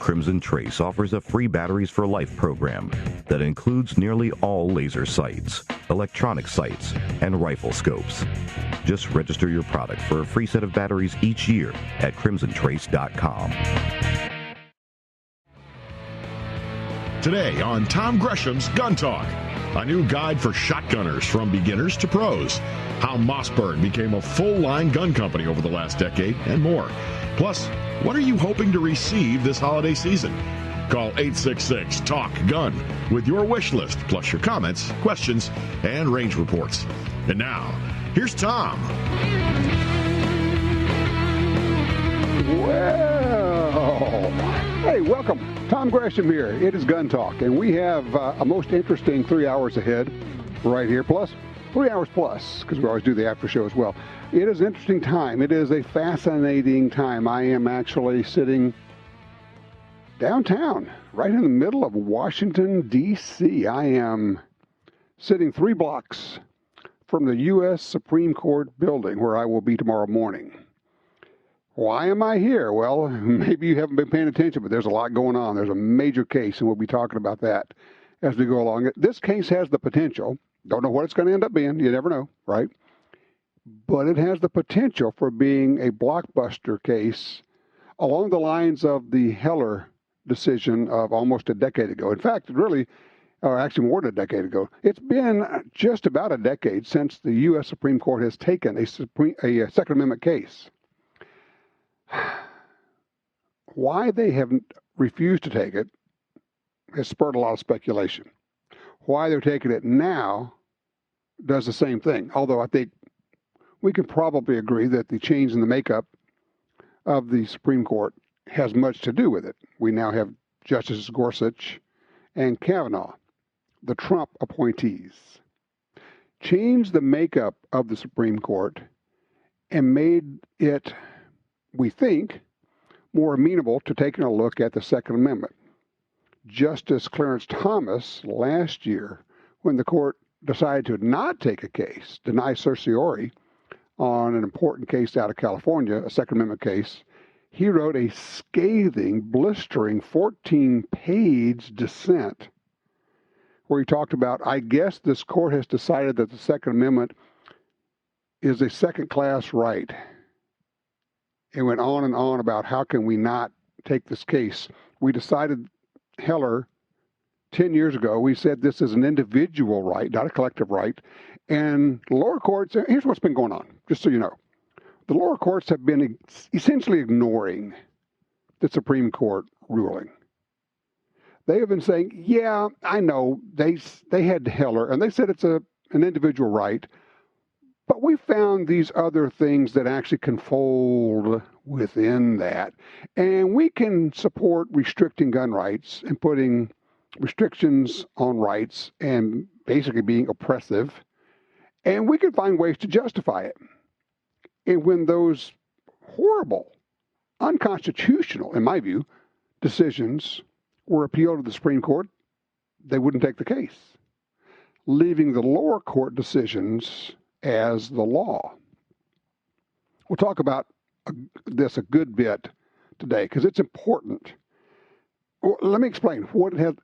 Crimson Trace offers a free Batteries for Life program that includes nearly all laser sights, electronic sights, and rifle scopes. Just register your product for a free set of batteries each year at crimsontrace.com. Today on Tom Gresham's Gun Talk, a new guide for shotgunners from beginners to pros, how Mossberg became a full-line gun company over the last decade, and more. Plus, what are you hoping to receive this holiday season? Call 866-TALK-GUN with your wish list, plus your comments, questions, and range reports. And now, here's Tom. Well, hey, welcome. Tom Gresham here. It is Gun Talk, and we have a most interesting 3 hours ahead right here, plus 3 hours plus, because we always do the after show as well. It is an interesting time. It is a fascinating time. I am actually sitting downtown, right in the middle of Washington, D.C. I am sitting 3 blocks from the U.S. Supreme Court building where I will be tomorrow morning. Why am I here? Well, maybe you haven't been paying attention, but there's a lot going on. There's a major case, and we'll be talking about that as we go along. This case has the potential, don't know what it's going to end up being, you never know, right? But it has the potential for being a blockbuster case along the lines of the Heller decision of almost a decade ago. In fact, really, or actually more than a decade ago. It's been just about a decade since the U.S. Supreme Court has taken a Second Amendment case. Why they have refused to take it has spurred a lot of speculation. Why they're taking it now does the same thing, although I think we can probably agree that the change in the makeup of the Supreme Court has much to do with it. We now have Justices Gorsuch and Kavanaugh, the Trump appointees. Changed the makeup of the Supreme Court and made it, we think, more amenable to taking a look at the Second Amendment. Justice Clarence Thomas last year, when the court decided to not take a case, deny certiorari on an important case out of California, a Second Amendment case, he wrote a scathing, blistering 14-page dissent where he talked about, I guess this court has decided that the Second Amendment is a second-class right. It went on and on about how can we not take this case. We decided, Heller, 10 years ago, we said this is an individual right, not a collective right. And lower courts, here's what's been going on, just so you know. The lower courts have been essentially ignoring the Supreme Court ruling. They have been saying, yeah, I know, they had Heller, and they said it's an individual right, but we found these other things that actually can fold within that. And we can support restricting gun rights and putting restrictions on rights and basically being oppressive. And we can find ways to justify it. And when those horrible, unconstitutional, in my view, decisions were appealed to the Supreme Court, they wouldn't take the case, leaving the lower court decisions as the law. We'll talk about this a good bit today because it's important. Well, let me explain what it has.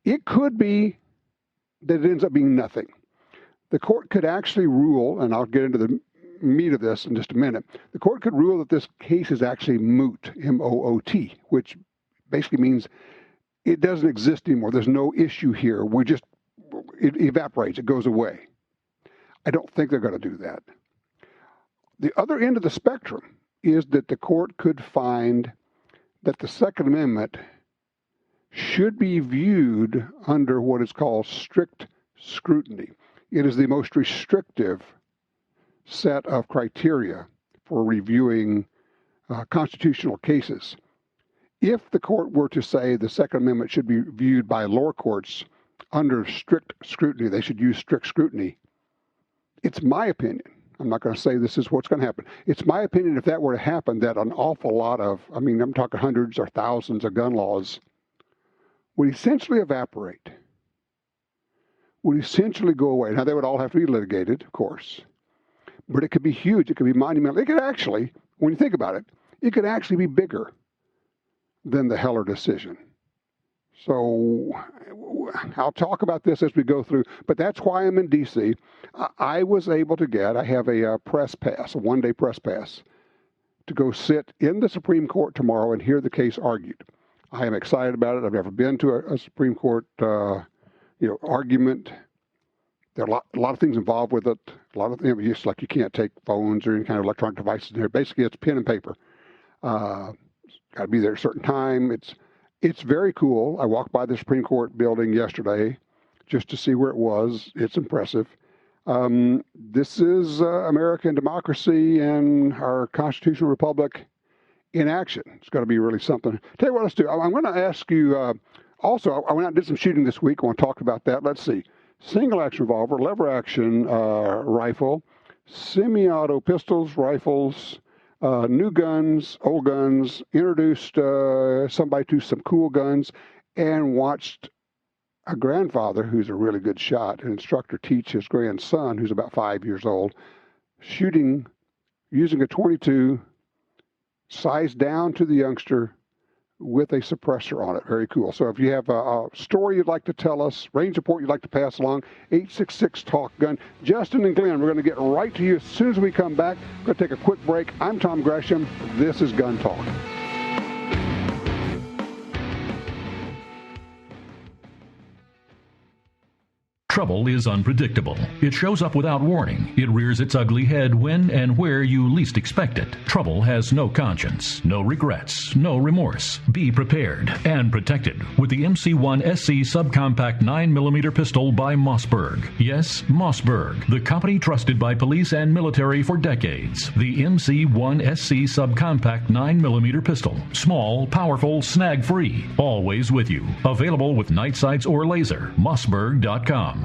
It could be that it ends up being nothing. The court could actually rule, and I'll get into the meat of this in just a minute. The court could rule that this case is actually moot, M-O-O-T, which basically means it doesn't exist anymore. There's no issue here. It evaporates. It goes away. I don't think they're going to do that. The other end of the spectrum is that the court could find that the Second Amendment should be viewed under what is called strict scrutiny. It is the most restrictive set of criteria for reviewing constitutional cases. If the court were to say the Second Amendment should be viewed by lower courts under strict scrutiny, they should use strict scrutiny, it's my opinion. I'm not going to say this is what's going to happen. It's my opinion if that were to happen that an awful lot of, I'm talking hundreds or thousands of gun laws would essentially evaporate, would essentially go away. Now, they would all have to be litigated, of course, but it could be huge. It could be monumental. It could actually, when you think about it, it could actually be bigger than the Heller decision. So I'll talk about this as we go through, but that's why I'm in D.C. I was able to I have a press pass, a one-day press pass, to go sit in the Supreme Court tomorrow and hear the case argued. I am excited about it. I've never been to a Supreme Court, argument. There are a lot of things involved with it. A lot of things, just like you can't take phones or any kind of electronic devices in here. Basically, it's pen and paper. Got to be there at a certain time. It's very cool. I walked by the Supreme Court building yesterday just to see where it was. It's impressive. This is American democracy and our constitutional republic in action. It's going to be really something. Tell you what, let's do. I'm going to ask you, also, I went out and did some shooting this week. I want to talk about that. Let's see. Single action revolver, lever action rifle, semi-auto pistols, rifles, new guns, old guns, introduced somebody to some cool guns, and watched a grandfather who's a really good shot, an instructor, teach his grandson, who's about 5 years old, shooting using a .22, sized down to the youngster with a suppressor on it. Very cool. So if you have a story you'd like to tell us, range report you'd like to pass along, 866-TALK-GUN. Justin and Glenn, we're going to get right to you as soon as we come back. We're going to take a quick break. I'm Tom Gresham. This is Gun Talk. Trouble is unpredictable. It shows up without warning. It rears its ugly head when and where you least expect it. Trouble has no conscience, no regrets, no remorse. Be prepared and protected with the MC1 SC Subcompact 9mm pistol by Mossberg. Yes, Mossberg, the company trusted by police and military for decades. The MC1 SC Subcompact 9mm pistol. Small, powerful, snag-free. Always with you. Available with night sights or laser. Mossberg.com.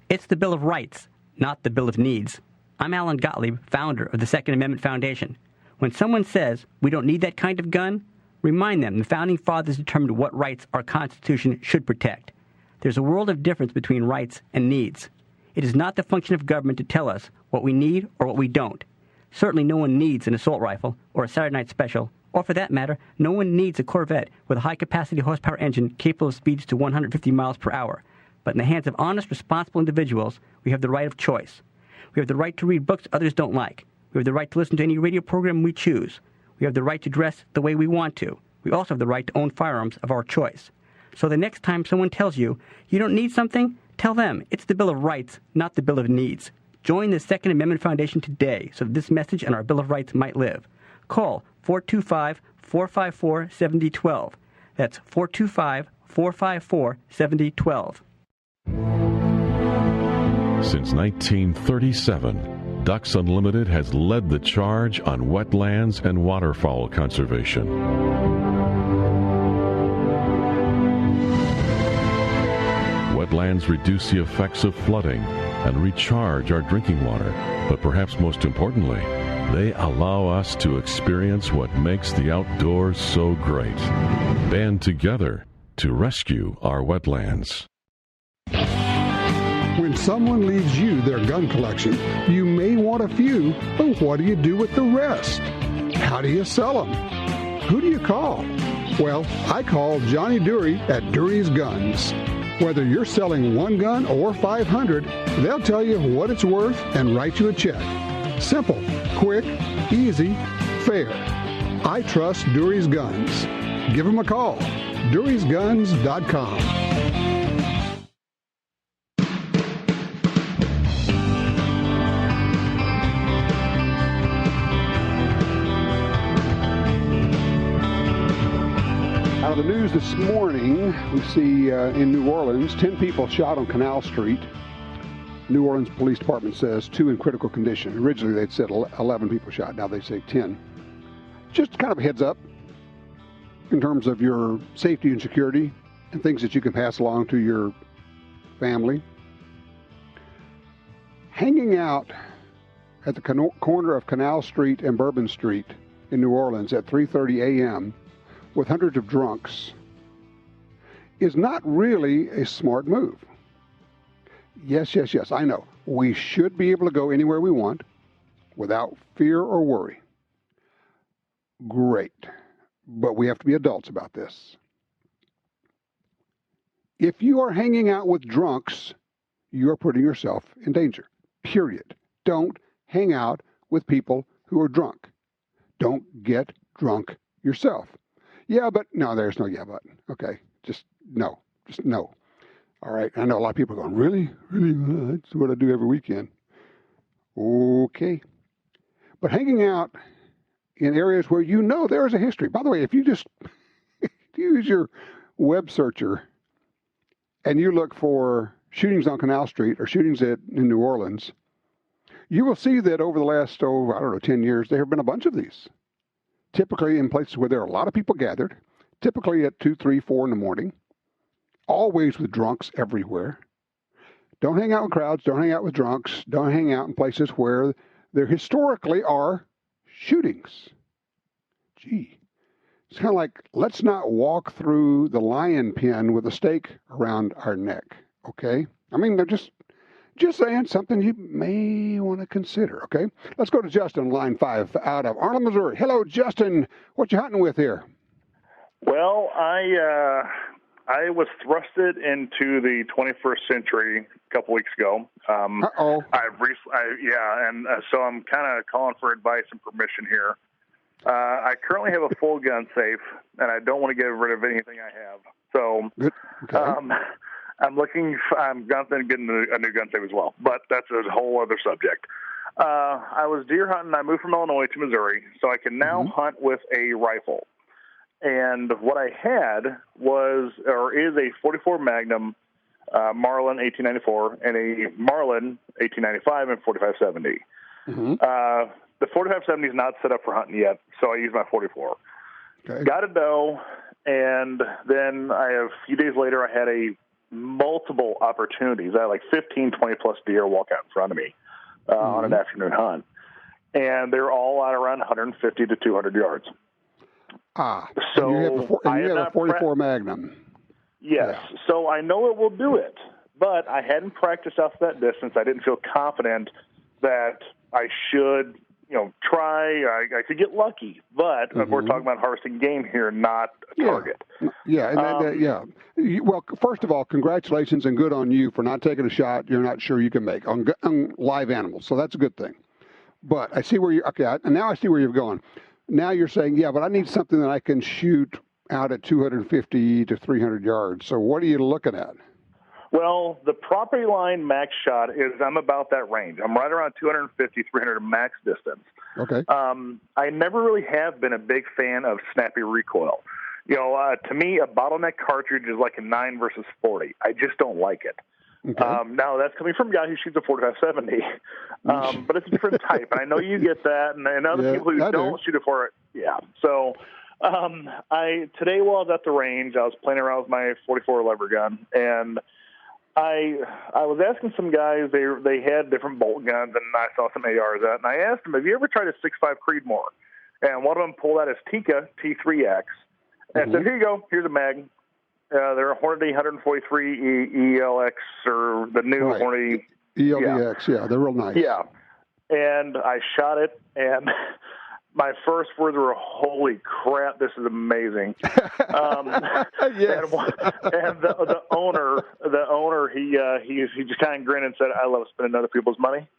It's the Bill of Rights, not the Bill of Needs. I'm Alan Gottlieb, founder of the Second Amendment Foundation. When someone says we don't need that kind of gun, remind them the Founding Fathers determined what rights our Constitution should protect. There's a world of difference between rights and needs. It is not the function of government to tell us what we need or what we don't. Certainly no one needs an assault rifle or a Saturday night special, or for that matter, no one needs a Corvette with a high-capacity horsepower engine capable of speeds to 150 miles per hour. But in the hands of honest, responsible individuals, we have the right of choice. We have the right to read books others don't like. We have the right to listen to any radio program we choose. We have the right to dress the way we want to. We also have the right to own firearms of our choice. So the next time someone tells you, you don't need something, tell them it's the Bill of Rights, not the Bill of Needs. Join the Second Amendment Foundation today so that this message and our Bill of Rights might live. Call 425-454-7012. That's 425-454-7012. Since 1937, Ducks Unlimited has led the charge on wetlands and waterfowl conservation. Wetlands reduce the effects of flooding and recharge our drinking water, but perhaps most importantly, they allow us to experience what makes the outdoors so great. Band together to rescue our wetlands. When someone leaves you their gun collection, you may want a few, but what do you do with the rest? How do you sell them? Who do you call? Well, I call Johnny Dury at Dury's Guns. Whether you're selling one gun or 500, they'll tell you what it's worth and write you a check. Simple, quick, easy, fair. I trust Dury's Guns. Give them a call. DurysGuns.com. Out of the news this morning, we see in New Orleans, 10 people shot on Canal Street. New Orleans Police Department says 2 in critical condition. Originally, they'd said 11 people shot. Now they say 10. Just kind of a heads up in terms of your safety and security and things that you can pass along to your family. Hanging out at the corner of Canal Street and Bourbon Street in New Orleans at 3:30 a.m. with hundreds of drunks is not really a smart move. Yes, I know. We should be able to go anywhere we want without fear or worry. Great. but we have to be adults about this. If you are hanging out with drunks, you are putting yourself in danger. Period. Don't hang out with people who are drunk. Don't get drunk yourself. Yeah, but no, there's no yeah, but. Okay, just no. Just no. All right, I know a lot of people are going, really? Really? That's what I do every weekend. Okay. But hanging out in areas where you know there is a history. By the way, if you just use your web searcher and you look for shootings on Canal Street or shootings in New Orleans, you will see that over the last, 10 years, there have been a bunch of these. Typically in places where there are a lot of people gathered, typically at 2, 3, 4 in the morning, always with drunks everywhere. Don't hang out with crowds, don't hang out with drunks, don't hang out in places where there historically are shootings. Gee, it's kind of like, let's not walk through the lion pen with a stake around our neck, okay? I mean, they're just saying something you may want to consider, okay? Let's go to Justin, line 5, out of Arnold, Missouri. Hello, Justin. What you hunting with here? Well, I was thrusted into the 21st century a couple weeks ago. Uh-oh. So I'm kind of calling for advice and permission here. I currently have a full gun safe, and I don't want to get rid of anything I have. So okay. I'm going to get a new gun safe as well, but that's a whole other subject. I was deer hunting. I moved from Illinois to Missouri, so I can now hunt with a rifle. And what I had is a 44 Magnum Marlin 1894 and a Marlin 1895 and 4570. The 4570 is not set up for hunting yet, so I use my 44. Okay. Got a doe, and then a few days later, I had multiple opportunities. I had like 15, 20-plus deer walk out in front of me on an afternoon hunt. And they're all out around 150 to 200 yards. So you have a 44 Magnum. Yes. Yeah. So I know it will do it, but I hadn't practiced off that distance. I didn't feel confident that I should, try. I could get lucky, but we're talking about harvesting game here, not a target. Yeah. Well, first of all, congratulations and good on you for not taking a shot you're not sure you can make on live animals. So that's a good thing. But I see where now I see where you're going. Now you're saying, yeah, but I need something that I can shoot out at 250 to 300 yards. So what are you looking at? Well, the property line max shot is I'm about that range. I'm right around 250, 300 max distance. Okay. I never really have been a big fan of snappy recoil. To me, a bottleneck cartridge is like a 9 versus 40. I just don't like it. Okay. Now, that's coming from a guy who shoots a 4570, but it's a different type. And I know you get that, and other people who don't shoot it for it. Yeah. So today while I was at the range, I was playing around with my 44 lever gun, and I was asking some guys, they had different bolt guns, and I saw some ARs out, and I asked them, have you ever tried a 6.5 Creedmoor? And one of them pulled out his Tika T3X, and I said, here you go, here's a mag. They're a Hornady 143 ELX, or the new Hornady. ELDX, yeah, they're real nice. Yeah, and I shot it, and my first words were, holy crap, this is amazing. Yes. And the owner, he just kind of grinned and said, I love spending other people's money.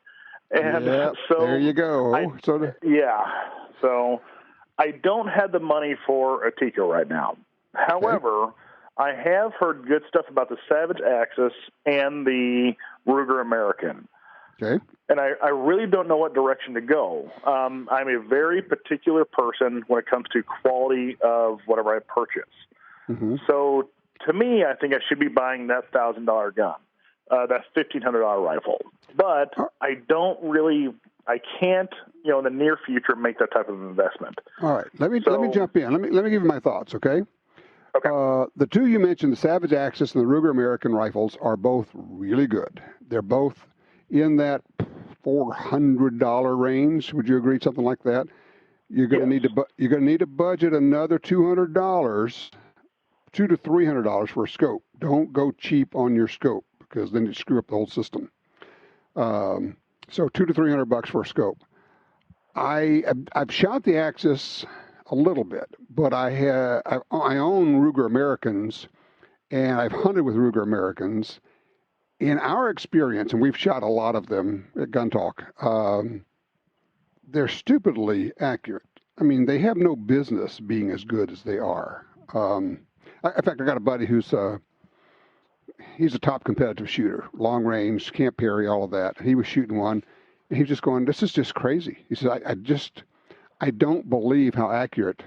And so there you go. So I don't have the money for a Tico right now. However, I have heard good stuff about the Savage Axis and the Ruger American. Okay. And I really don't know what direction to go. I'm a very particular person when it comes to quality of whatever I purchase. So to me, I think I should be buying that $1,000 gun, that $1,500 rifle. But I can't, in the near future, make that type of investment. All right. Let me jump in. Let me give you my thoughts, okay? Okay. The two you mentioned, the Savage Axis and the Ruger American rifles, are both really good. They're both in that $400 range. Would you agree? Something like that. You're going to need to budget another $200, $200 to $300 for a scope. Don't go cheap on your scope because then you screw up the whole system. So $200 to $300 for a scope. I've shot the Axis a little bit, but I own Ruger Americans, and I've hunted with Ruger Americans. In our experience, and we've shot a lot of them at Gun Talk, they're stupidly accurate. I mean, they have no business being as good as they are. In fact, I got a buddy who's he's a top competitive shooter, long range, can't parry, all of that. He was shooting one, and he was just going, "This is just crazy." He says, I don't believe how accurate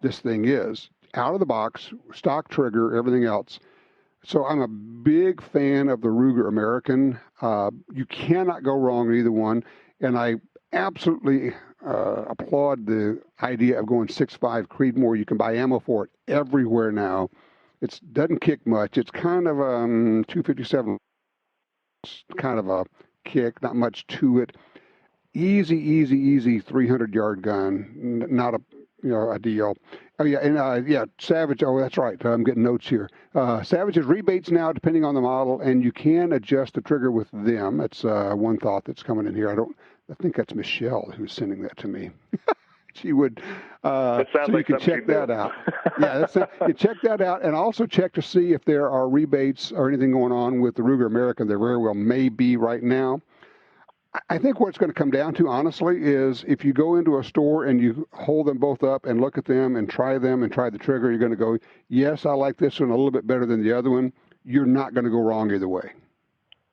this thing is. Out of the box, stock trigger, everything else. So I'm a big fan of the Ruger American. You cannot go wrong with either one. And I absolutely applaud the idea of going 6.5 Creedmoor. You can buy ammo for it everywhere now. It doesn't kick much. It's kind of 257, kind of a kick, not much to it. Easy 300-yard gun. Not a deal. Oh yeah, and Savage. Oh, that's right. I'm getting notes here. Savage has rebates now, depending on the model, and you can adjust the trigger with them. That's one thought that's coming in here. I think that's Michelle who's sending that to me. She would. So you can check that out. Yeah, you check that out, and also check to see if there are rebates or anything going on with the Ruger American. There very well may be right now. I think what it's going to come down to, honestly, is if you go into a store and you hold them both up and look at them and try the trigger, you're going to go, yes, I like this one a little bit better than the other one. You're not going to go wrong either way.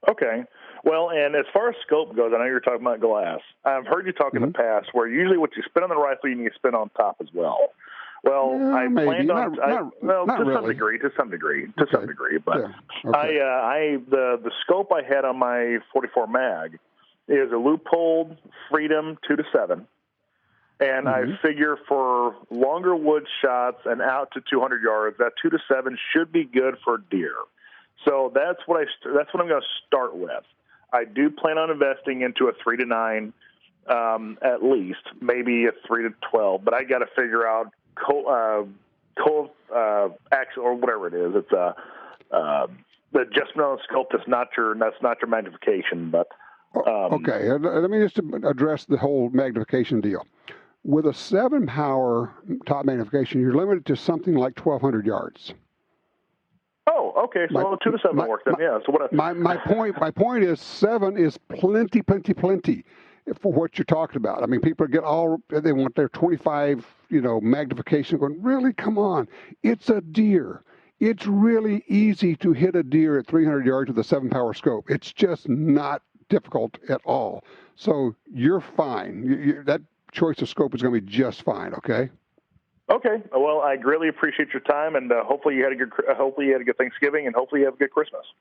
Okay. Well, and as far as scope goes, I know you're talking about glass. I've heard you talk in the past where usually what you spin on the rifle, you need to spin on top as well. Well, I planned on to some degree, but the scope I had on my 44 mag is a Leupold Freedom 2-7, and I figure for longer wood shots and out to 200 yards, that 2-7 should be good for deer. So that's what I'm going to start with. I do plan on investing into a 3-9, at least, maybe a 3-12, but I got to figure out axle or whatever it is. It's the adjustment on the scope. That's not your magnification, but. Okay, let me just address the whole magnification deal. With a 7-power top magnification, you're limited to something like 1,200 yards. Oh, okay. So 2-7 works then. Yeah. So what? My point is 7 is plenty for what you're talking about. I mean, people they want their 25, magnification. Going, really? Come on, it's a deer. It's really easy to hit a deer at 300 yards with a 7-power scope. It's just not difficult at all. So you're fine. That choice of scope is going to be just fine. Okay. Okay. Well, I greatly appreciate your time, and hopefully you had a good Thanksgiving, and hopefully you have a good Christmas.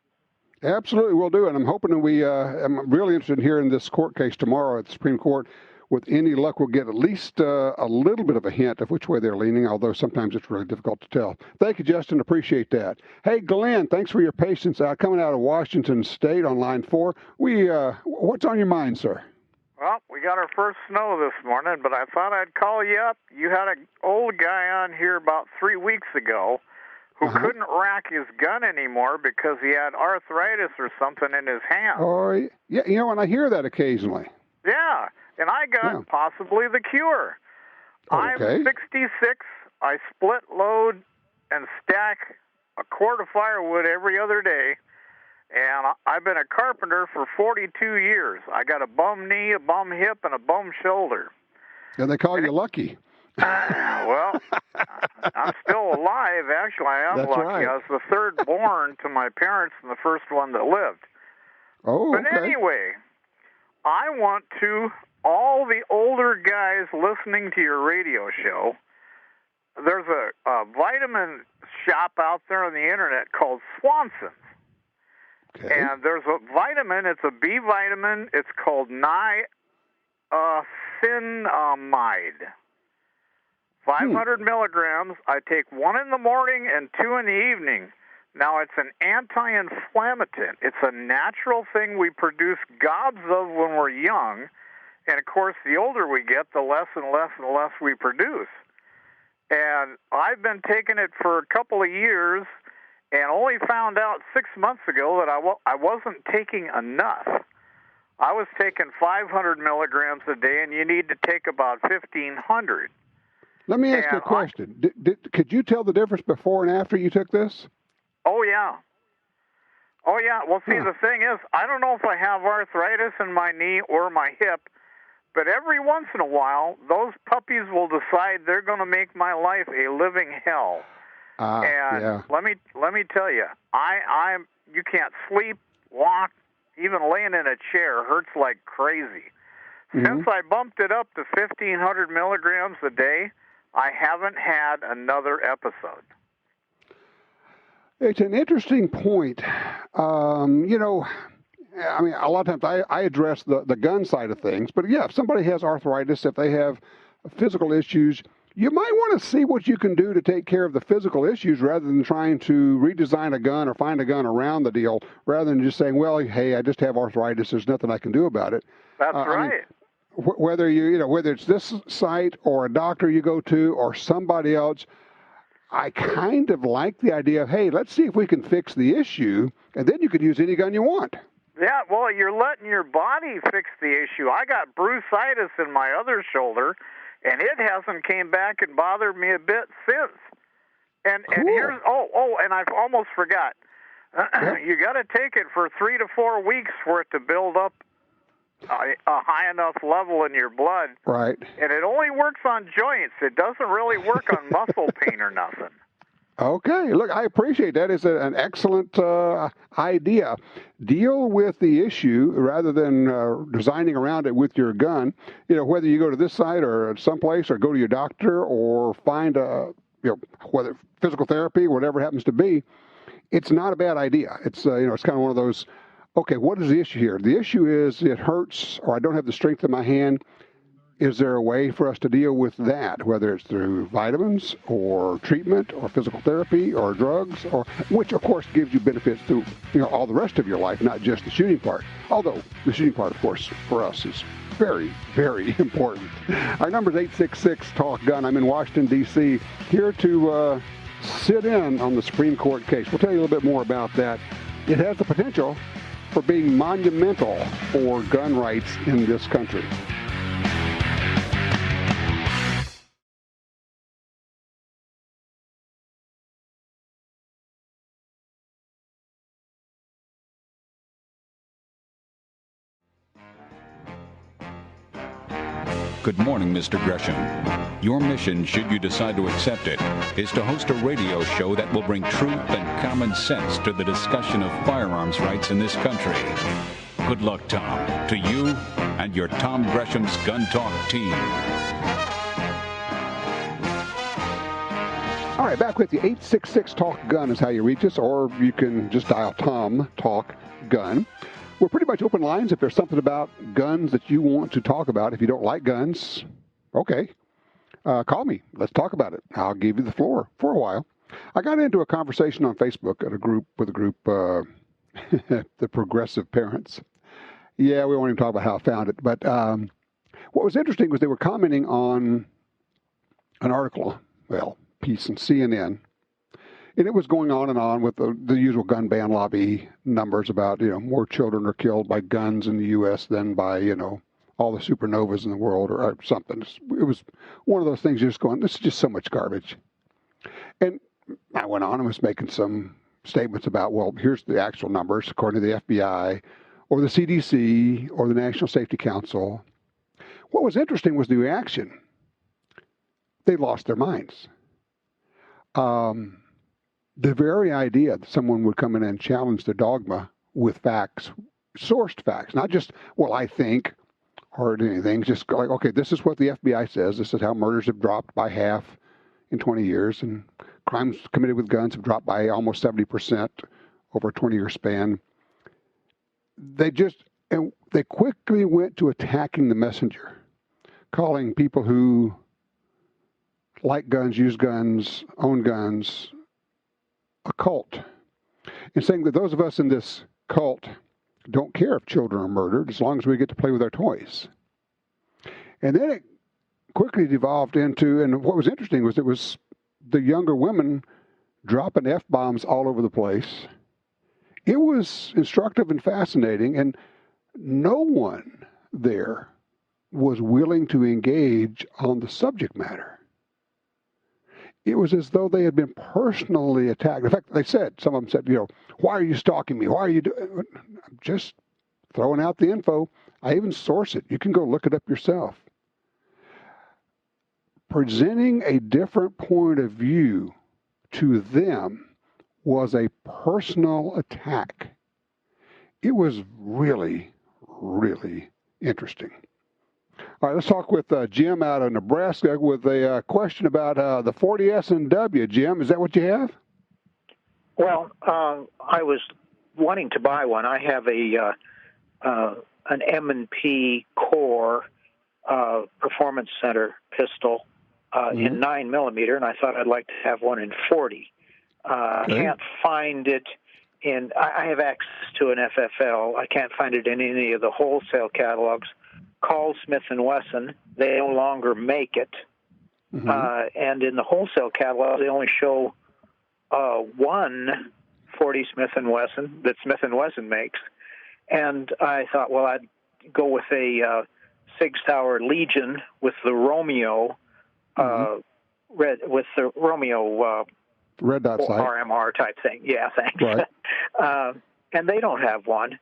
Absolutely, we'll do. And I'm hoping that I'm really interested in hearing this court case tomorrow at the Supreme Court. With any luck, we'll get at least a little bit of a hint of which way they're leaning, although sometimes it's really difficult to tell. Thank you, Justin. Appreciate that. Hey, Glenn, thanks for your patience coming out of Washington State on line 4. What's on your mind, sir? Well, we got our first snow this morning, but I thought I'd call you up. You had an old guy on here about 3 weeks ago who couldn't rack his gun anymore because he had arthritis or something in his hand. Oh, yeah, and I hear that occasionally. Yeah, and I got possibly the cure. Okay. I'm 66. I split load and stack a quart of firewood every other day, and I've been a carpenter for 42 years. I got a bum knee, a bum hip, and a bum shoulder. And they call you lucky. Well, I'm still alive. Actually, I am That's lucky. right. I was the third born to my parents and the first one that lived. Oh, But anyway, I want to, all the older guys listening to your radio show, there's a vitamin shop out there on the internet called Swanson's. Okay. And there's a vitamin, it's a B vitamin, it's called niacinamide. 500 milligrams. I take 1 in the morning and 2 in the evening. Now, it's an anti-inflammatory. It's a natural thing we produce gobs of when we're young. And, of course, the older we get, the less and less and less we produce. And I've been taking it for a couple of years and only found out 6 months ago that I wasn't taking enough. I was taking 500 milligrams a day, and you need to take about 1,500. Let me ask you a question. Could you tell the difference before and after you took this? Oh, yeah. Oh, yeah. Well, see, the thing is, I don't know if I have arthritis in my knee or my hip, but every once in a while, those puppies will decide they're going to make my life a living hell. Let me tell you, you can't sleep, walk, even laying in a chair hurts like crazy. Since I bumped it up to 1,500 milligrams a day, I haven't had another episode. It's an interesting point. I mean, a lot of times I address the gun side of things, but yeah, if somebody has arthritis, if they have physical issues, you might want to see what you can do to take care of the physical issues rather than trying to redesign a gun or find a gun around the deal, rather than just saying, well, hey, I just have arthritis, there's nothing I can do about it. That's right. I mean, whether it's this site or a doctor you go to or somebody else, I kind of like the idea of, hey, let's see if we can fix the issue, and then you could use any gun you want. Yeah, well, you're letting your body fix the issue. I got bursitis in my other shoulder, and it hasn't came back and bothered me a bit since. And here's and I've almost forgot. You got to take it for 3 to 4 weeks for it to build up a high enough level in your blood. Right. And it only works on joints. It doesn't really work on muscle pain or nothing. Okay. Look, I appreciate that. It's an excellent idea. Deal with the issue rather than designing around it with your gun. Whether you go to this site or someplace or go to your doctor or find whether physical therapy, whatever it happens to be, it's not a bad idea. It's, it's kind of one of those, okay, what is the issue here? The issue is it hurts or I don't have the strength in my hand. Is there a way for us to deal with that, whether it's through vitamins or treatment or physical therapy or drugs, or which, of course, gives you benefits through all the rest of your life, not just the shooting part. Although the shooting part, of course, for us is very, very important. Our number is 866-TALK-GUN. I'm in Washington, D.C., here to sit in on the Supreme Court case. We'll tell you a little bit more about that. It has the potential for being monumental for gun rights in this country. Good morning, Mr. Gresham. Your mission, should you decide to accept it, is to host a radio show that will bring truth and common sense to the discussion of firearms rights in this country. Good luck, Tom, to you and your Tom Gresham's Gun Talk team. All right, back with you. 866-TALK-GUN is how you reach us, or you can just dial Tom Talk Gun. We're pretty much open lines. If there's something about guns that you want to talk about, if you don't like guns, okay, call me. Let's talk about it. I'll give you the floor for a while. I got into a conversation on Facebook with a group, the Progressive Parents. Yeah, we won't even talk about how I found it. But what was interesting was they were commenting on an article, piece in CNN. And it was going on and on with the usual gun ban lobby numbers about, more children are killed by guns in the U.S. than by, all the supernovas in the world or something. It was one of those things you're just going, this is just so much garbage. And I went on and was making some statements about, well, here's the actual numbers according to the FBI or the CDC or the National Safety Council. What was interesting was the reaction. They lost their minds. The very idea that someone would come in and challenge the dogma with facts, sourced facts, not just, well, I think, or anything, just like, okay, this is what the FBI says. This is how murders have dropped by half in 20 years, and crimes committed with guns have dropped by almost 70% over a 20-year span. They quickly went to attacking the messenger, calling people who like guns, use guns, own guns, a cult, and saying that those of us in this cult don't care if children are murdered as long as we get to play with our toys. And then it quickly devolved into, and what was interesting was it was the younger women dropping F-bombs all over the place. It was instructive and fascinating, and no one there was willing to engage on the subject matter. it was as though they had been personally attacked. In fact, some of them said, why are you stalking me? Why are you doing? I'm just throwing out the info. I even source it. You can go look it up yourself. Presenting a different point of view to them was a personal attack. It was really, really interesting. All right, let's talk with Jim out of Nebraska with a question about the 40 S&W. Jim, is that what you have? Well, I was wanting to buy one. I have an M&P Core Performance Center pistol in 9mm, and I thought I'd like to have one in 40. I can't find it in. I have access to an FFL. I can't find it in any of the wholesale catalogs. Call Smith & Wesson. They no longer make it. And in the wholesale catalog, they only show one 40 Smith & Wesson that Smith & Wesson makes. And I thought, well, I'd go with a Sig Sauer Legion with the Romeo red dot sight, RMR type thing. Yeah, thanks. Right. And they don't have one.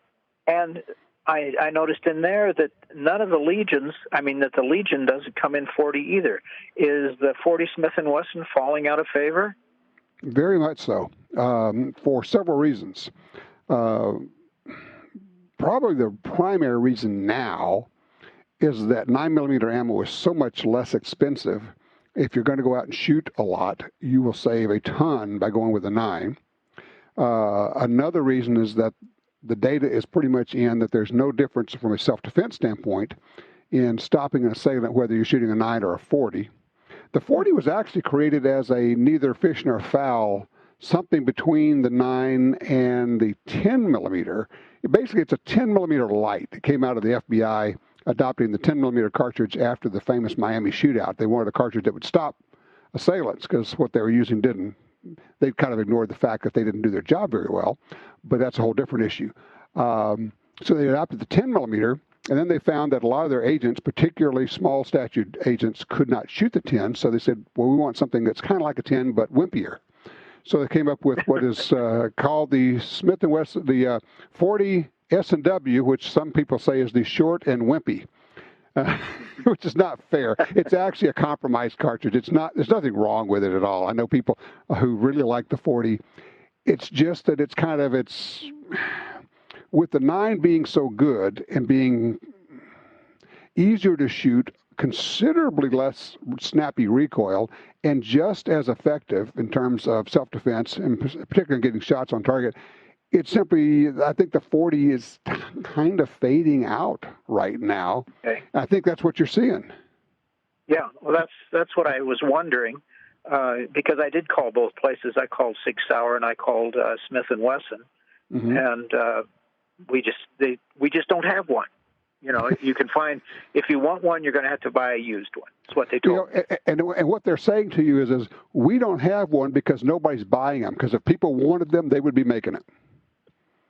And I noticed in there that none of the Legions, that the Legion doesn't come in 40 either. Is the 40 Smith & Wesson falling out of favor? Very much so, for several reasons. Probably the primary reason now is that 9mm ammo is so much less expensive. If you're going to go out and shoot a lot, you will save a ton by going with a 9. Another reason is that the data is pretty much in that there's no difference from a self-defense standpoint in stopping an assailant, whether you're shooting a 9 or a 40. The 40 was actually created as a neither fish nor fowl, something between the 9 and the 10mm. Basically, it's a 10mm light. It came out of the FBI adopting the 10mm cartridge after the famous Miami shootout. They wanted a cartridge that would stop assailants because what they were using didn't. They kind of ignored the fact that they didn't do their job very well, but that's a whole different issue. So they adopted the 10mm, and then they found that a lot of their agents, particularly small statute agents, could not shoot the 10. So they said, well, we want something that's kind of like a 10 but wimpier. So they came up with what is called the Smith & Wesson, the 40 S&W, which some people say is the short and wimpy, which is not fair. It's actually a compromised cartridge. There's nothing wrong with it at all. I know people who really like the 40. It's just that it's with the 9 being so good and being easier to shoot, considerably less snappy recoil, and just as effective in terms of self-defense, and particularly in getting shots on target. It's simply, I think the 40 is kind of fading out right now. Okay. I think that's what you're seeing. Yeah, well, that's what I was wondering, because I did call both places. I called Sig Sauer and I called Smith & Wesson, and we just don't have one. You can find, if you want one, you're going to have to buy a used one. That's what they told me. And what they're saying to you is we don't have one because nobody's buying them, because if people wanted them, they would be making it.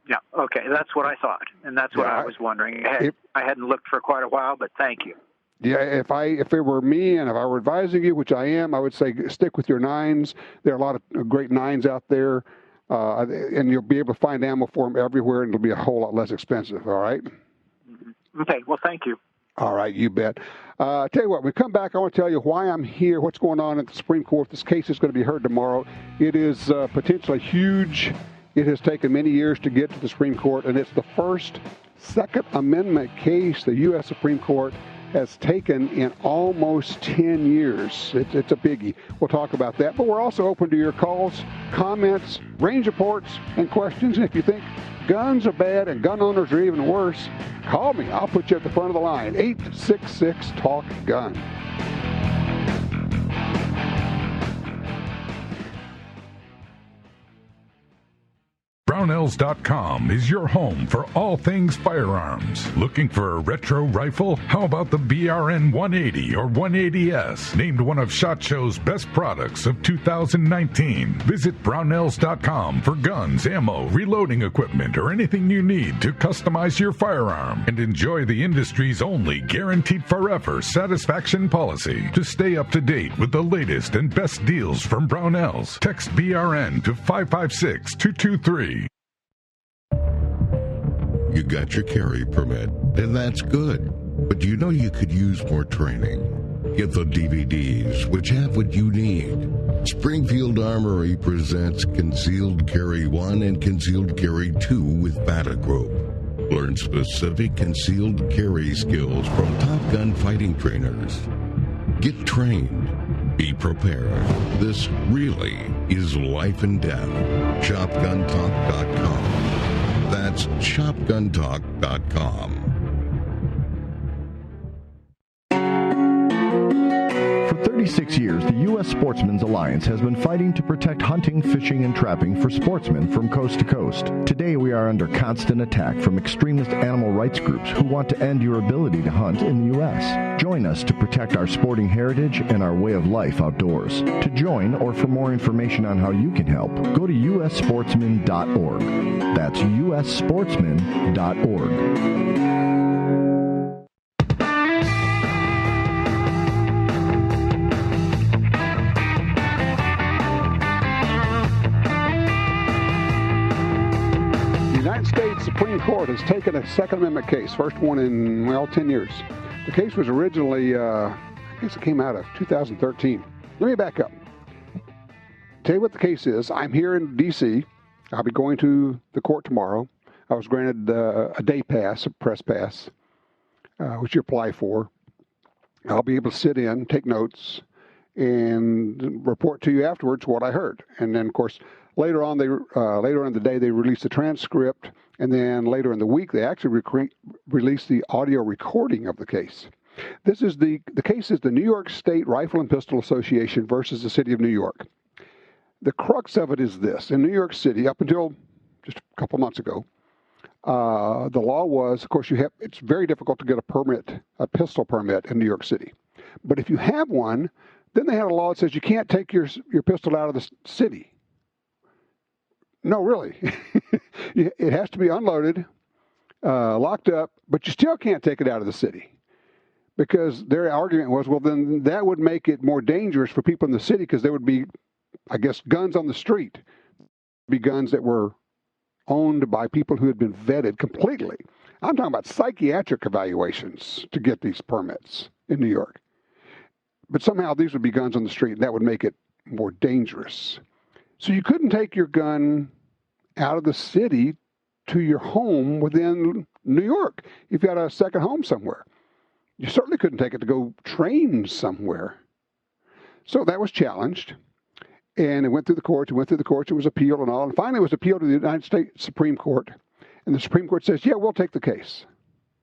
Yeah, okay, that's what I thought, and that's what I was wondering. I hadn't looked for quite a while, but thank you. Yeah, if it were me and if I were advising you, which I am, I would say stick with your 9s. There are a lot of great 9s out there, and you'll be able to find ammo for them everywhere, and it'll be a whole lot less expensive, all right? Okay, well, thank you. All right, you bet. Tell you what, when we come back, I want to tell you why I'm here, what's going on at the Supreme Court. This case is going to be heard tomorrow. It is potentially huge. It has taken many years to get to the Supreme Court, and it's the first Second Amendment case the U.S. Supreme Court has taken in almost 10 years. It's a biggie. We'll talk about that, but we're also open to your calls, comments, range reports, and questions. And if you think guns are bad and gun owners are even worse, call me. I'll put you at the front of the line. 866-TALK-GUN. Brownells.com is your home for all things firearms. Looking for a retro rifle? How about the BRN 180 or 180S, named one of SHOT Show's best products of 2019? Visit Brownells.com for guns, ammo, reloading equipment, or anything you need to customize your firearm, and enjoy the industry's only guaranteed forever satisfaction policy. To stay up to date with the latest and best deals from Brownells, text BRN to 556-223. You got your carry permit, and that's good. But you know you could use more training. Get the DVDs, which have what you need. Springfield Armory presents Concealed Carry 1 and Concealed Carry 2 with Bata Group. Learn specific concealed carry skills from Top Gun fighting trainers. Get trained. Be prepared. This really is life and death. ShopGunTalk.com. That's ShopGunTalk.com. For 36 years, the U.S. Sportsmen's Alliance has been fighting to protect hunting, fishing, and trapping for sportsmen from coast to coast. Today, we are under constant attack from extremist animal rights groups who want to end your ability to hunt in the U.S. Join us to protect our sporting heritage and our way of life outdoors. To join or for more information on how you can help, go to ussportsman.org. That's ussportsman.org. Supreme Court has taken a Second Amendment case, first one in, 10 years. The case was originally, I guess it came out of 2013. Let me back up. Tell you what the case is. I'm here in D.C. I'll be going to the court tomorrow. I was granted a day pass, a press pass, which you apply for. I'll be able to sit in, take notes, and report to you afterwards what I heard. And then, of course, later on in the day, they release the transcript, and then later in the week, they actually release the audio recording of the case. This is the case is the New York State Rifle and Pistol Association versus the City of New York. The crux of it is this: in New York City, up until just a couple months ago, the law was, of course, it's very difficult to get a pistol permit in New York City. But if you have one, then they had a law that says you can't take your pistol out of the city. No, really. It has to be unloaded, locked up, but you still can't take it out of the city. Because their argument was, well, then that would make it more dangerous for people in the city because there would be, I guess, guns on the street. Be guns that were owned by people who had been vetted completely. I'm talking about psychiatric evaluations to get these permits in New York. But somehow these would be guns on the street, and that would make it more dangerous. So you couldn't take your gun out of the city to your home within New York if you had a second home somewhere. You certainly couldn't take it to go train somewhere. So that was challenged, and it went through the courts, it was appealed and all, and finally it was appealed to the United States Supreme Court, and the Supreme Court says, yeah, we'll take the case.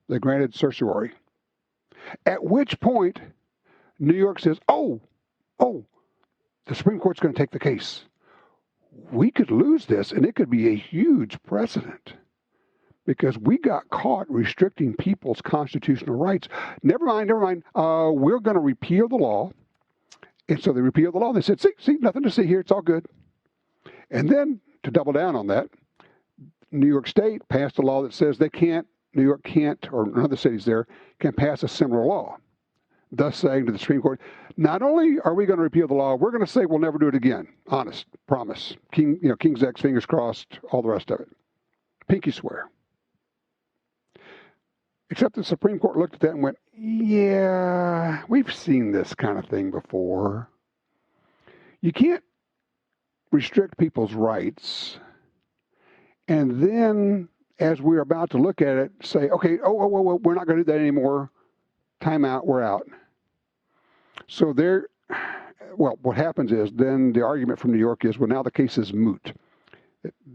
They granted certiorari. At which point, New York says, oh, the Supreme Court's going to take the case. We could lose this, and it could be a huge precedent because we got caught restricting people's constitutional rights. Never mind. We're going to repeal the law. And so they repealed the law. They said, see, nothing to see here. It's all good. And then, to double down on that, New York State passed a law that says New York can't, or none of the cities there, can pass a similar law. Thus saying to the Supreme Court, not only are we going to repeal the law, we're going to say we'll never do it again. Honest, promise. King's X, fingers crossed, all the rest of it. Pinky swear. Except the Supreme Court looked at that and went, yeah, we've seen this kind of thing before. You can't restrict people's rights and then, as we're about to look at it, say, okay, we're not going to do that anymore. Time out, we're out. So what happens is then the argument from New York is, well, now the case is moot.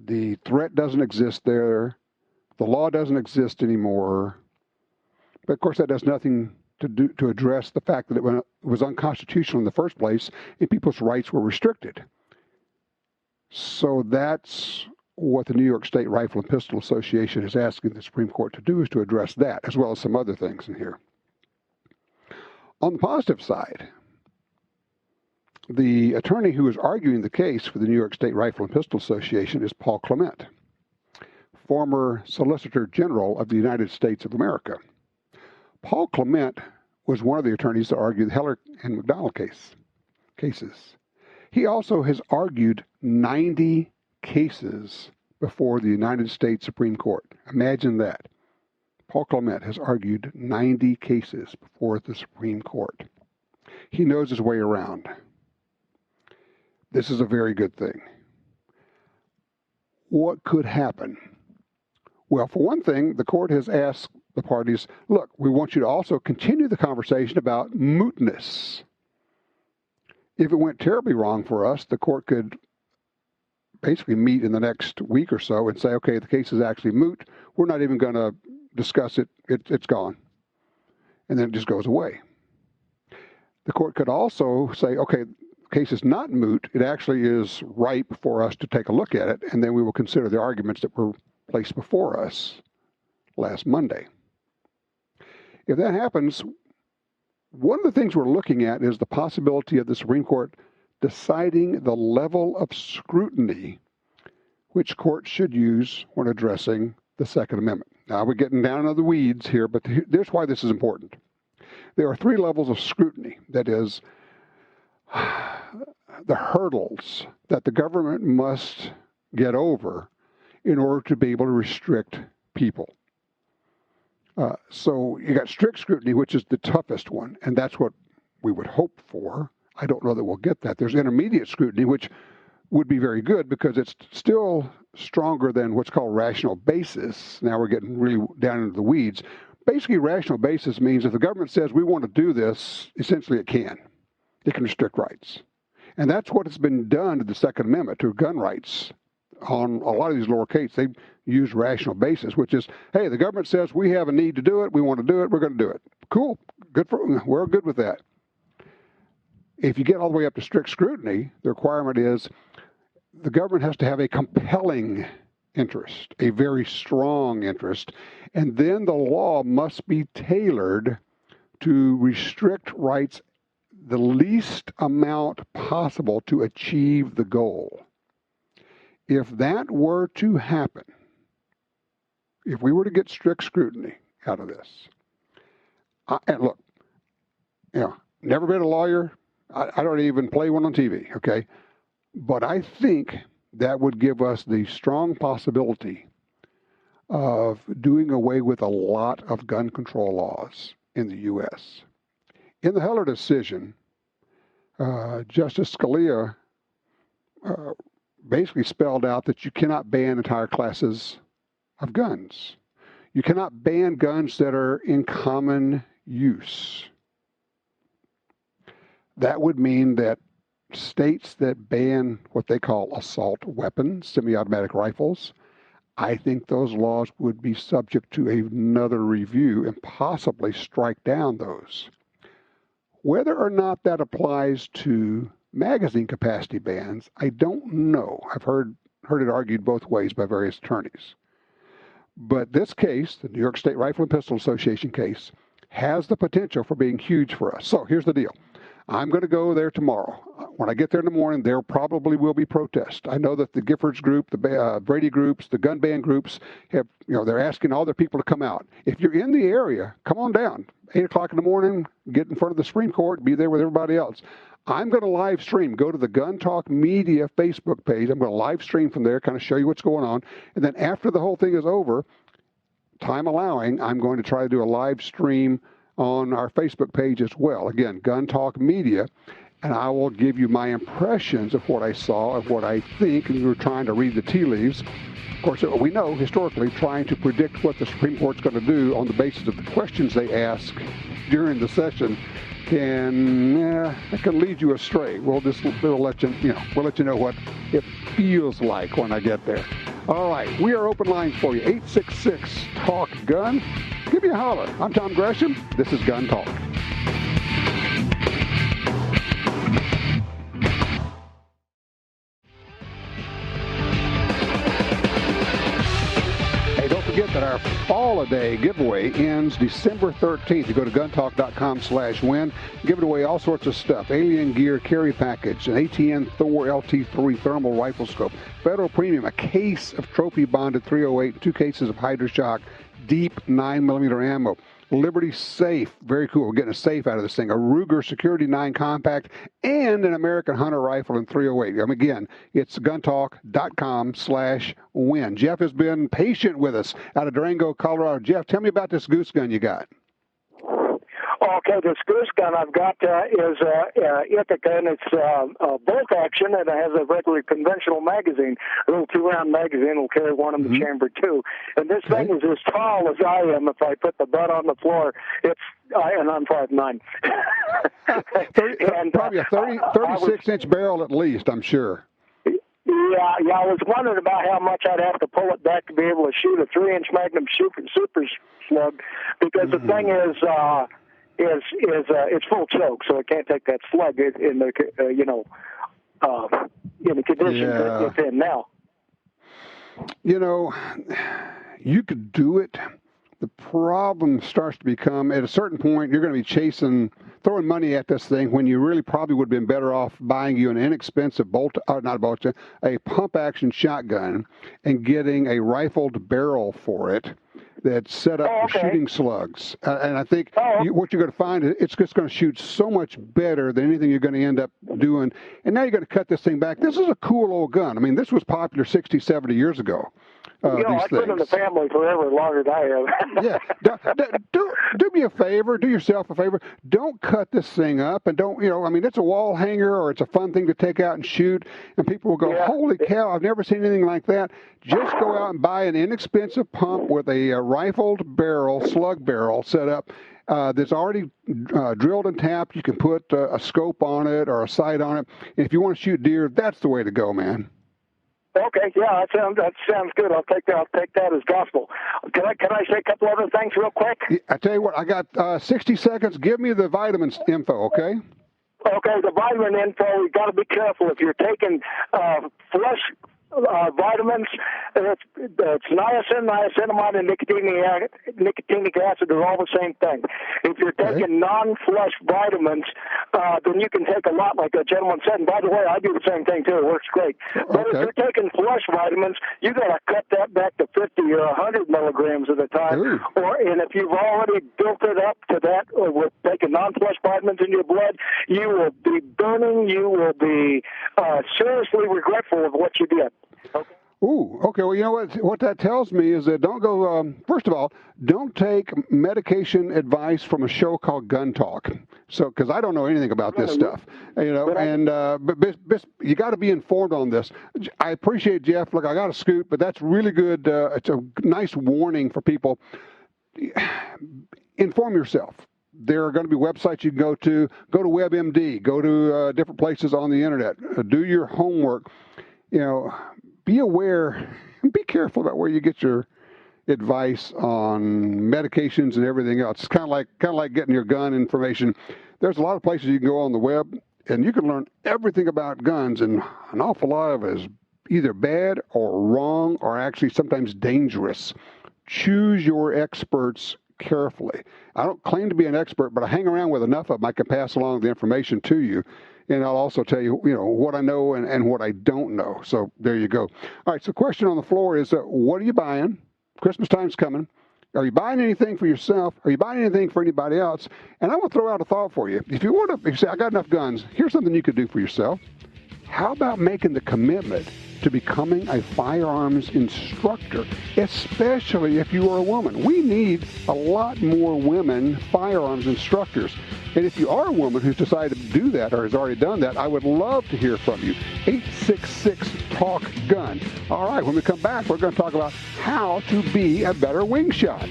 The threat doesn't exist there. The law doesn't exist anymore. But of course, that does nothing to address the fact that it was unconstitutional in the first place and people's rights were restricted. So that's what the New York State Rifle and Pistol Association is asking the Supreme Court to do is to address that, as well as some other things in here. On the positive side, the attorney who is arguing the case for the New York State Rifle and Pistol Association is Paul Clement, former Solicitor General of the United States of America. Paul Clement was one of the attorneys to argue the Heller and McDonald cases. He also has argued 90 cases before the United States Supreme Court. Imagine that. Paul Clement has argued 90 cases before the Supreme Court. He knows his way around. This is a very good thing. What could happen? Well, for one thing, the court has asked the parties, look, we want you to also continue the conversation about mootness. If it went terribly wrong for us, the court could basically meet in the next week or so and say, okay, the case is actually moot. We're not even going to discuss it. It's gone. And then it just goes away. The court could also say, okay, the case is not moot. It actually is ripe for us to take a look at it, and then we will consider the arguments that were placed before us last Monday. If that happens, one of the things we're looking at is the possibility of the Supreme Court deciding the level of scrutiny which courts should use when addressing the Second Amendment. Now, we're getting down into the weeds here, but here's why this is important. There are three levels of scrutiny. That is, the hurdles that the government must get over in order to be able to restrict people. So you got strict scrutiny, which is the toughest one, and that's what we would hope for. I don't know that we'll get that. There's intermediate scrutiny, which would be very good because it's still stronger than what's called rational basis. Now we're getting really down into the weeds. Basically, rational basis means if the government says we want to do this, essentially it can. It can restrict rights. And that's what has been done to the Second Amendment, to gun rights. On a lot of these lower courts, they use rational basis, which is, hey, the government says we have a need to do it, we want to do it, we're going to do it. Cool. We're good with that. If you get all the way up to strict scrutiny, the requirement is the government has to have a compelling interest, a very strong interest, and then the law must be tailored to restrict rights the least amount possible to achieve the goal. If that were to happen, if we were to get strict scrutiny out of this, and look, never been a lawyer, I don't even play one on TV, okay? But I think that would give us the strong possibility of doing away with a lot of gun control laws in the U.S. In the Heller decision, Justice Scalia basically spelled out that you cannot ban entire classes of guns. You cannot ban guns that are in common use. That would mean that states that ban what they call assault weapons, semi-automatic rifles, I think those laws would be subject to another review and possibly strike down those. Whether or not that applies to magazine capacity bans, I don't know. I've heard it argued both ways by various attorneys. But this case, the New York State Rifle and Pistol Association case, has the potential for being huge for us. So here's the deal. I'm going to go there tomorrow. When I get there in the morning, there probably will be protests. I know that the Giffords group, the Brady groups, the gun ban groups have, they're asking all their people to come out. If you're in the area, come on down. 8 o'clock in the morning, get in front of the Supreme Court, be there with everybody else. I'm going to live stream. Go to the Gun Talk Media Facebook page. I'm going to live stream from there, kind of show you what's going on. And then after the whole thing is over, time allowing, I'm going to try to do a live stream on our Facebook page as well. Again, Gun Talk Media. And I will give you my impressions of what I saw, of what I think, and we're trying to read the tea leaves. Of course, we know historically trying to predict what the Supreme Court's going to do on the basis of the questions they ask during the session it can lead you astray. We'll let you know what it feels like when I get there. All right, we are open lines for you. 866-TALK-GUN. Give me a holler. I'm Tom Gresham. This is Gun Talk. Our Fall a Day giveaway ends December 13th. You go to guntalk.com/win. Giving away all sorts of stuff. Alien Gear Carry Package, an ATN Thor LT3 thermal rifle scope, Federal Premium, a case of trophy bonded 308, 2 cases of Hydroshock, deep 9mm ammo. Liberty Safe, very cool. We're getting a safe out of this thing. A Ruger Security 9 Compact and an American Hunter rifle in 308. Again, it's guntalk.com/win. Jeff has been patient with us out of Durango, Colorado. Jeff, tell me about this goose gun you got. Okay, this goose gun I've got is Ithaca, and it's bolt action, and it has a regular conventional magazine, a little 2-round magazine. Will carry one in the chamber too. And this thing is as tall as I am. If I put the butt on the floor, and I'm 5'9". Probably a 36-inch barrel at least, I'm sure. Yeah, I was wondering about how much I'd have to pull it back to be able to shoot a 3-inch Magnum super slug, because the thing is it's full choke, so it can't take that slug in the condition that it's in now. You could do it. The problem starts to become, at a certain point, you're going to be throwing money at this thing when you really probably would have been better off buying you an inexpensive a pump-action shotgun and getting a rifled barrel for it that's set up for shooting slugs. And I think what you're going to find is it's just going to shoot so much better than anything you're going to end up doing. And now you're going to cut this thing back. This is a cool old gun. I mean, this was popular 60, 70 years ago. I've been in the family forever, longer than I have. Do me a favor. Do yourself a favor. Don't cut this thing up, and don't, it's a wall hanger or it's a fun thing to take out and shoot, and people will go, holy cow, I've never seen anything like that. Just go out and buy an inexpensive pump with a rifled barrel, slug barrel set up that's already drilled and tapped. You can put a scope on it or a sight on it. And if you want to shoot deer, that's the way to go, man. Okay, yeah, that sounds good. I'll take that as gospel. Can I say a couple other things real quick? I tell you what, I got 60 seconds. Give me the vitamins info, okay? Okay, the vitamin info. We've got to be careful if you're taking flesh vitamins. It's niacin, niacinamide, and nicotinic acid are all the same thing. If you're taking non-flesh vitamins, then you can take a lot, like a gentleman said. And by the way, I do the same thing too. It works great. But if you're taking flesh vitamins, you got to cut that back to 50 or 100 milligrams at a time. And if you've already built it up to that with taking non-flesh vitamins in your blood, you will be burning. You will be seriously regretful of what you did. Okay. Ooh, okay. Well, you know what that tells me is that don't go, first of all, don't take medication advice from a show called Gun Talk. So, because I don't know anything about this stuff, but you got to be informed on this. I appreciate, Jeff. Look, I got a scoop, but that's really good. It's a nice warning for people. Inform yourself. There are going to be websites you can go to WebMD, go to different places on the internet, do your homework, be aware, be careful about where you get your advice on medications and everything else. It's kind of like getting your gun information. There's a lot of places you can go on the web, and you can learn everything about guns, and an awful lot of it is either bad or wrong or actually sometimes dangerous. Choose your experts carefully. I don't claim to be an expert, but I hang around with enough of them I can pass along the information to you. And I'll also tell you, what I know and what I don't know. So there you go. All right, so question on the floor is, what are you buying? Christmas time's coming. Are you buying anything for yourself? Are you buying anything for anybody else? And I want to throw out a thought for you. If you say, I got enough guns, here's something you could do for yourself. How about making the commitment to becoming a firearms instructor, especially if you are a woman? We need a lot more women firearms instructors. And if you are a woman who's decided to do that or has already done that, I would love to hear from you. 866-TALK-GUN. All right, when we come back, we're going to talk about how to be a better wing shot.